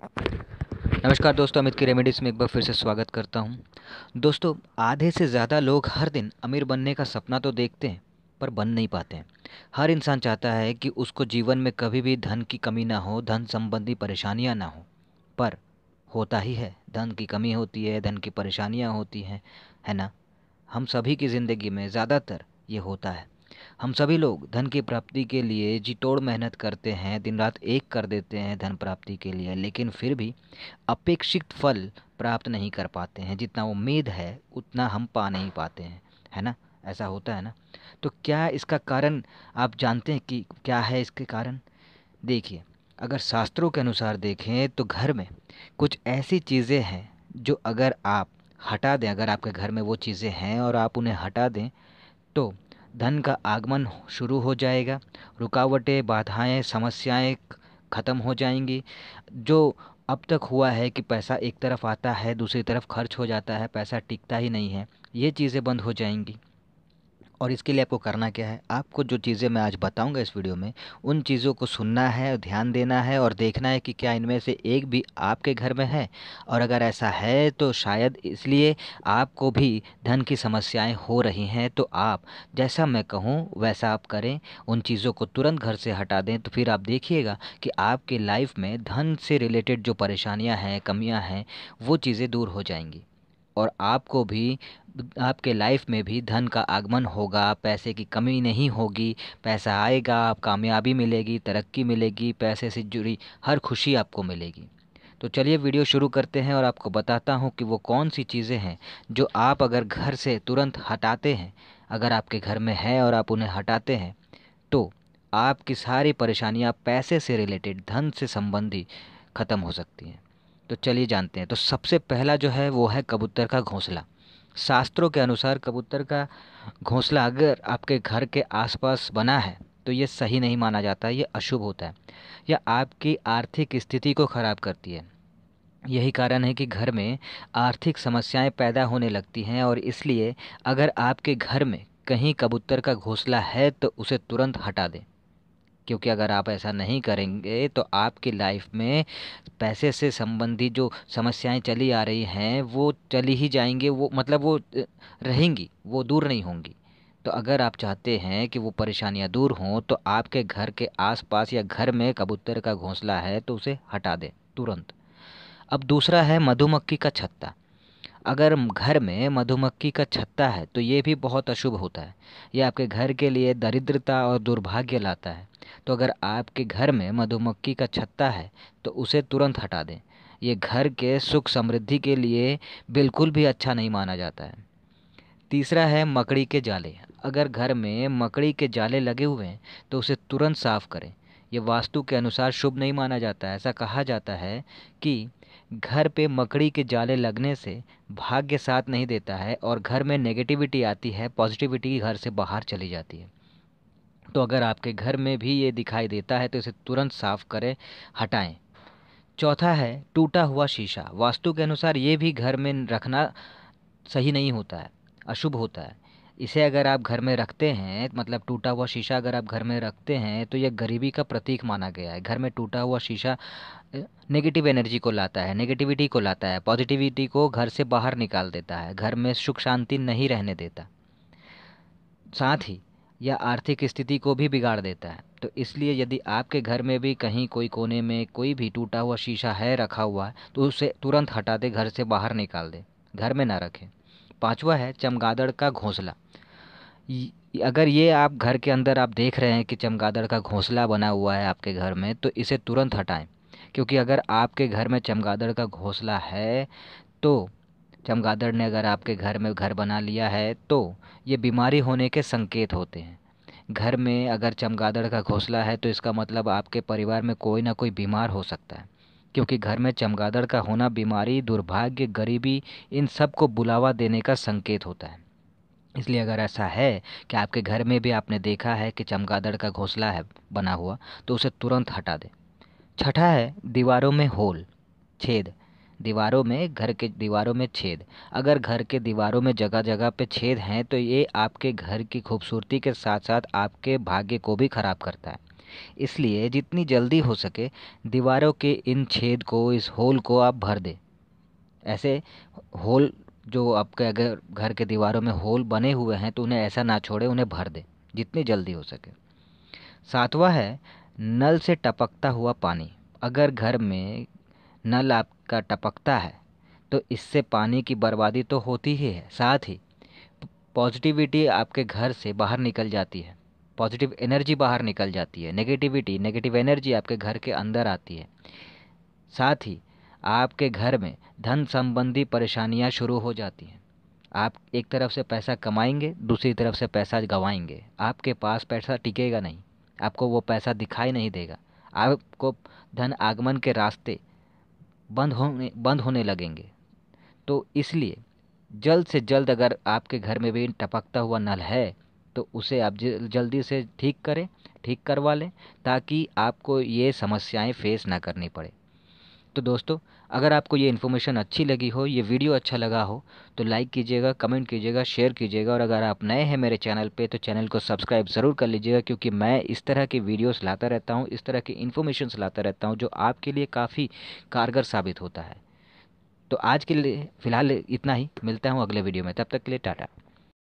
नमस्कार दोस्तों, अमित की रेमेडीज़ में एक बार फिर से स्वागत करता हूं। दोस्तों, आधे से ज़्यादा लोग हर दिन अमीर बनने का सपना तो देखते हैं पर बन नहीं पाते हैं। हर इंसान चाहता है कि उसको जीवन में कभी भी धन की कमी ना हो, धन संबंधी परेशानियां ना हो। पर होता ही है, धन की कमी होती है, धन की परेशानियां होती हैं, है ना। हम सभी की ज़िंदगी में ज़्यादातर ये होता है। हम सभी लोग धन की प्राप्ति के लिए जी तोड़ मेहनत करते हैं, दिन रात एक कर देते हैं धन प्राप्ति के लिए, लेकिन फिर भी अपेक्षित फल प्राप्त नहीं कर पाते हैं। जितना उम्मीद है उतना हम पा नहीं पाते हैं, है ना। ऐसा होता है ना। तो क्या इसका कारण आप जानते हैं कि क्या है इसके कारण? देखिए, अगर शास्त्रों के अनुसार देखें तो घर में कुछ ऐसी चीज़ें हैं जो अगर आप हटा दें, अगर आपके घर में वो चीज़ें हैं और आप उन्हें हटा दें तो धन का आगमन शुरू हो जाएगा। रुकावटें, बाधाएं, समस्याएं ख़त्म हो जाएंगी। जो अब तक हुआ है कि पैसा एक तरफ आता है दूसरी तरफ खर्च हो जाता है, पैसा टिकता ही नहीं है, ये चीज़ें बंद हो जाएंगी। और इसके लिए आपको करना क्या है, आपको जो चीज़ें मैं आज बताऊंगा इस वीडियो में, उन चीज़ों को सुनना है, ध्यान देना है और देखना है कि क्या इनमें से एक भी आपके घर में है। और अगर ऐसा है तो शायद इसलिए आपको भी धन की समस्याएं हो रही हैं। तो आप जैसा मैं कहूँ वैसा आप करें, उन चीज़ों को तुरंत घर से हटा दें, तो फिर आप देखिएगा कि आपकी लाइफ में धन से रिलेटेड जो परेशानियाँ हैं, कमियाँ हैं, वो चीज़ें दूर हो जाएंगी। और आपको भी आपके लाइफ में भी धन का आगमन होगा, पैसे की कमी नहीं होगी, पैसा आएगा, आप कामयाबी मिलेगी, तरक्की मिलेगी, पैसे से जुड़ी हर खुशी आपको मिलेगी। तो चलिए वीडियो शुरू करते हैं और आपको बताता हूँ कि वो कौन सी चीज़ें हैं जो आप अगर घर से तुरंत हटाते हैं, अगर आपके घर में है और आप उन्हें हटाते हैं तो आपकी सारी परेशानियाँ पैसे से रिलेटेड, धन से संबंधी ख़त्म हो सकती हैं। तो चलिए जानते हैं। तो सबसे पहला जो है वो है कबूतर का घोंसला। शास्त्रों के अनुसार कबूतर का घोंसला अगर आपके घर के आसपास बना है तो ये सही नहीं माना जाता, ये अशुभ होता है। यह आपकी आर्थिक स्थिति को खराब करती है। यही कारण है कि घर में आर्थिक समस्याएं पैदा होने लगती हैं। और इसलिए अगर आपके घर में कहीं कबूतर का घोंसला है तो उसे तुरंत हटा दें। क्योंकि अगर आप ऐसा नहीं करेंगे तो आपकी लाइफ में पैसे से संबंधित जो समस्याएं चली आ रही हैं वो चली ही जाएंगी, वो मतलब वो रहेंगी, वो दूर नहीं होंगी। तो अगर आप चाहते हैं कि वो परेशानियां दूर हों तो आपके घर के आसपास या घर में कबूतर का घोंसला है तो उसे हटा दें तुरंत। अब दूसरा है मधुमक्खी का छत्ता। अगर घर में मधुमक्खी का छत्ता है तो ये भी बहुत अशुभ होता है। ये आपके घर के लिए दरिद्रता और दुर्भाग्य लाता है। तो अगर आपके घर में मधुमक्खी का छत्ता है तो उसे तुरंत हटा दें। ये घर के सुख समृद्धि के लिए बिल्कुल भी अच्छा नहीं माना जाता है। तीसरा है मकड़ी के जाले। अगर घर में मकड़ी के जाले लगे हुए हैं तो उसे तुरंत साफ करें। ये वास्तु के अनुसार शुभ नहीं माना जाता है। ऐसा कहा जाता है कि घर पे मकड़ी के जाले लगने से भाग्य साथ नहीं देता है और घर में नेगेटिविटी आती है, पॉजिटिविटी घर से बाहर चली जाती है। तो अगर आपके घर में भी ये दिखाई देता है तो इसे तुरंत साफ करें, हटाएं। चौथा है टूटा हुआ शीशा। वास्तु के अनुसार ये भी घर में रखना सही नहीं होता है, अशुभ होता है। इसे अगर आप घर में रखते हैं, मतलब टूटा हुआ शीशा अगर आप घर में रखते हैं तो यह गरीबी का प्रतीक माना गया है। घर में टूटा हुआ शीशा नेगेटिव एनर्जी को लाता है, नेगेटिविटी को लाता है, पॉजिटिविटी को घर से बाहर निकाल देता है, घर में सुख शांति नहीं रहने देता। साथ ही यह आर्थिक स्थिति को भी बिगाड़ देता है। तो इसलिए यदि आपके घर में भी कहीं कोई कोने में कोई भी टूटा हुआ शीशा है रखा हुआ है तो उसे तुरंत हटा दे, घर से बाहर निकाल दे, घर में ना रखें। पांचवा है चमगादड़ का घोंसला। अगर ये आप घर के अंदर आप देख रहे हैं कि चमगादड़ का घोंसला बना हुआ है आपके घर में तो इसे तुरंत हटाएं। क्योंकि अगर आपके घर में चमगादड़ का घोंसला है तो चमगादड़ ने अगर आपके घर में घर बना लिया है तो ये बीमारी होने के संकेत होते हैं। घर में अगर चमगादड़ का घोंसला है तो इसका मतलब आपके परिवार में कोई ना कोई बीमार हो सकता है। क्योंकि घर में चमगादड़ का होना बीमारी, दुर्भाग्य, गरीबी, इन सब को बुलावा देने का संकेत होता है। इसलिए अगर ऐसा है कि आपके घर में भी आपने देखा है कि चमगादड़ का घोंसला है बना हुआ तो उसे तुरंत हटा दें। छठा है दीवारों में होल, छेद। दीवारों में, घर के दीवारों में छेद। अगर घर के दीवारों में जगह जगह पे छेद हैं तो ये आपके घर की खूबसूरती के साथ साथ आपके भाग्य को भी खराब करता है। इसलिए जितनी जल्दी हो सके दीवारों के इन छेद को, इस होल को आप भर दें। ऐसे होल जो आपके अगर घर के दीवारों में होल बने हुए हैं तो उन्हें ऐसा ना छोड़े, उन्हें भर दें जितनी जल्दी हो सके। सातवां है नल से टपकता हुआ पानी। अगर घर में नल आपका टपकता है तो इससे पानी की बर्बादी तो होती ही है, साथ ही पॉजिटिविटी आपके घर से बाहर निकल जाती है, पॉजिटिव एनर्जी बाहर निकल जाती है, नेगेटिव एनर्जी आपके घर के अंदर आती है। साथ ही आपके घर में धन संबंधी परेशानियां शुरू हो जाती हैं। आप एक तरफ से पैसा कमाएंगे, दूसरी तरफ से पैसा गंवाएंगे, आपके पास पैसा टिकेगा नहीं, आपको वो पैसा दिखाई नहीं देगा, आपको धन आगमन के रास्ते बंद होने लगेंगे। तो इसलिए जल्द से जल्द अगर आपके घर में भी टपकता हुआ नल है तो उसे आप जल्दी से ठीक करें, ठीक करवा लें, ताकि आपको ये समस्याएं फेस ना करनी पड़े। तो दोस्तों, अगर आपको ये इन्फॉर्मेशन अच्छी लगी हो, ये वीडियो अच्छा लगा हो, तो लाइक कीजिएगा, कमेंट कीजिएगा, शेयर कीजिएगा, और अगर आप नए हैं मेरे चैनल पे तो चैनल को सब्सक्राइब ज़रूर कर लीजिएगा, क्योंकि मैं इस तरह की वीडियोस लाता रहता हूँ, इस तरह की इन्फॉर्मेशंस लाता रहता हूँ जो आपके लिए काफ़ी कारगर साबित होता है। तो आज के लिए फ़िलहाल इतना ही, मिलता हूँ अगले वीडियो में, तब तक के लिए टाटा।